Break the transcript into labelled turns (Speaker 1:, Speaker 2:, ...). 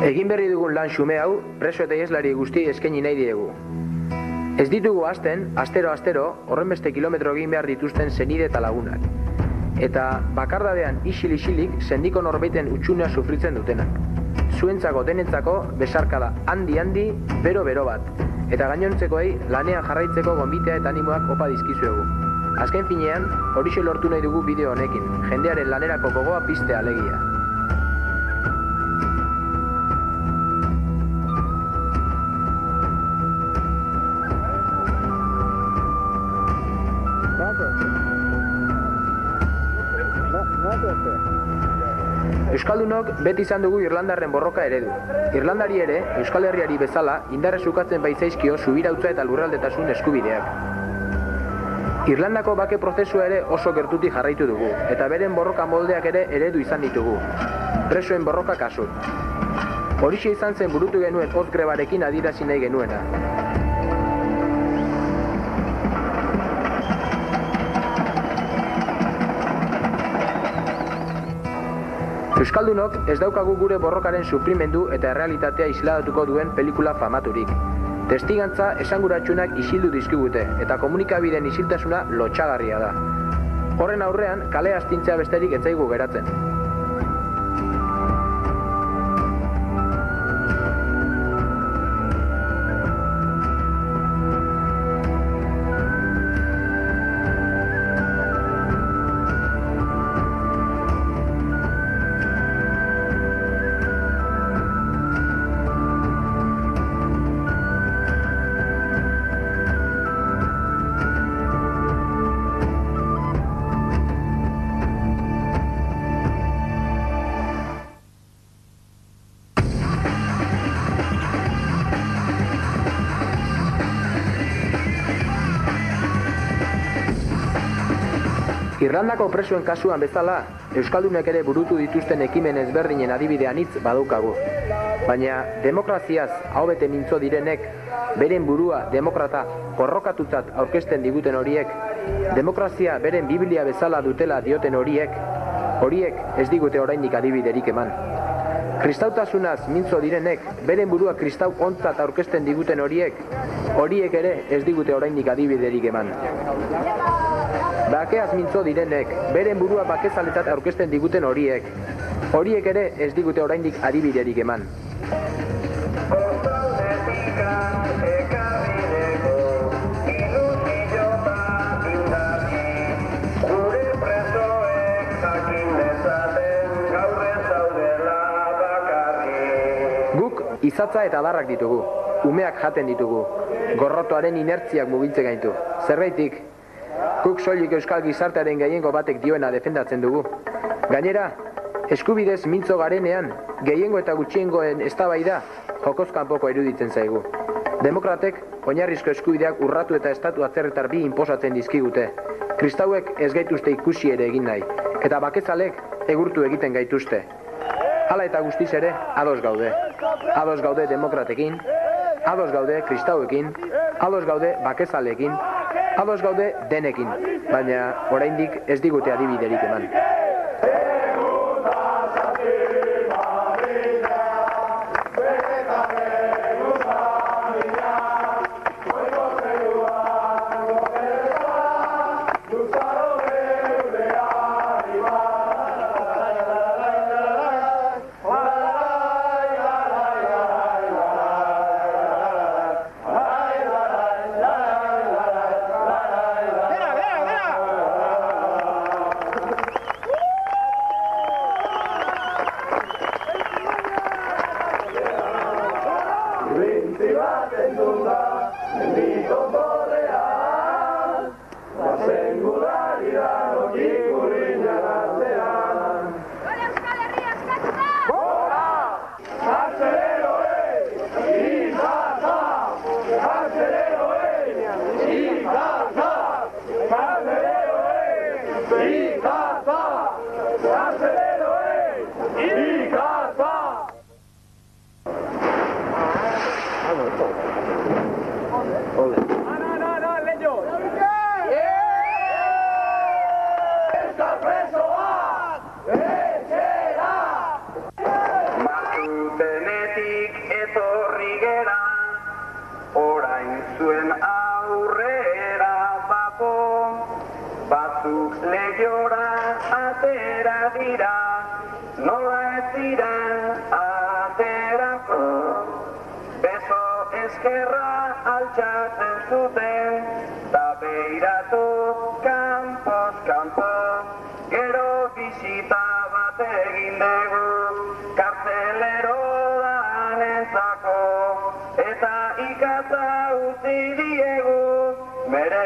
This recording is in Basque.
Speaker 1: Egin berri dugun lan xume hau, preso eta ieslari guzti eskaini nahi diegu. Ez ditugu hasten, astero, horrenbeste kilometro egin behar dituzten senide eta lagunak. Eta bakardadean isil-isilik sendiko norbaiten utxunea sufritzen dutenak. Zuentzako denentzako besarkada handi, bero bat. Eta gainontzekoei lanean jarraitzeko gonbitea eta animoak opa dizkizuegu. Azken finean, horixe lortu nahi dugu bideo honekin, jendearen lanerako gogoa piztea alegia. Euskaldunok beti izan dugu Irlandarren borroka eredu. Irlandari ere, Euskal Herriari bezala, indarrez ukatzen baitzaizkio subirautza eta lurraldetasun eskubideak. Irlandako bake prozesua ere oso gertutik jarraitu dugu, eta beren borroka moldeak ere eredu izan ditugu. Presoen borroka kasu. Horixe izan zen burutu genuen hotz grebarekin adierazi nahi genuena. Euskaldunok ez daukagu gure borrokaren sufrimendu eta errealitatea isladatuko duen pelikula famaturik. Testigantza esanguratsunak isildu dizkigute eta komunikabideen isiltasuna lotsagarria da. Horren aurrean, kale astintzea besterik ez zaigu geratzen. Irlandako presoen kasuan bezala, Euskaldunek ere burutu dituzten ekimen ezberdinen adibide anitz badaukagu. Baina demokraziaz aho bete mintzo direnek, beren burua demokrata borrokatutzat aurkezten diguten horiek, demokrazia beren Biblia bezala dutela dioten horiek ez digute oraindik adibiderik eman. Kristautasunaz mintzo direnek, beren burua kristau ontzat aurkezten diguten horiek ere ez digute oraindik adibiderik eman. Bakeaz mintzo direnek, beren burua bakezaletzat aurkezten diguten horiek ere ez digute oraindik adibiderik eman. Guk izatza eta adarrak ditugu, umeak jaten ditugu, gorrotoaren inertziak mugitzen gaitu. Zergaitik? Guk soilik euskal gizartearen gehiengo batek dioena defendatzen dugu. Gainera, eskubidez mintzo garenean, gehiengo eta gutxiengoen eztabaida jokoz kanpoko iruditzen zaigu. Demokratek oinarrizko eskubideak urratu eta estatu atzerritar bi inposatzen dizkigute. Kristauek ez gaituzte ikusi ere egin nahi, eta bakezalek egurtu egiten gaituzte. Hala eta guztiz ere, ados gaude. Ados gaude demokratekin, ados gaude kristauekin, ados gaude bakezalekin, ados gaude denekin, baina oraindik ez digute adibiderik eman.
Speaker 2: zuen aurrera bapo, batzuk lehiora atera dira, nola ez dira aterako. Beso eskerra altxatzen zuten, ta beiratu kanpoz kanpo, gero bisita bat egin dugu, kartzelero danentzako, eta ikatza utzi diegu, bere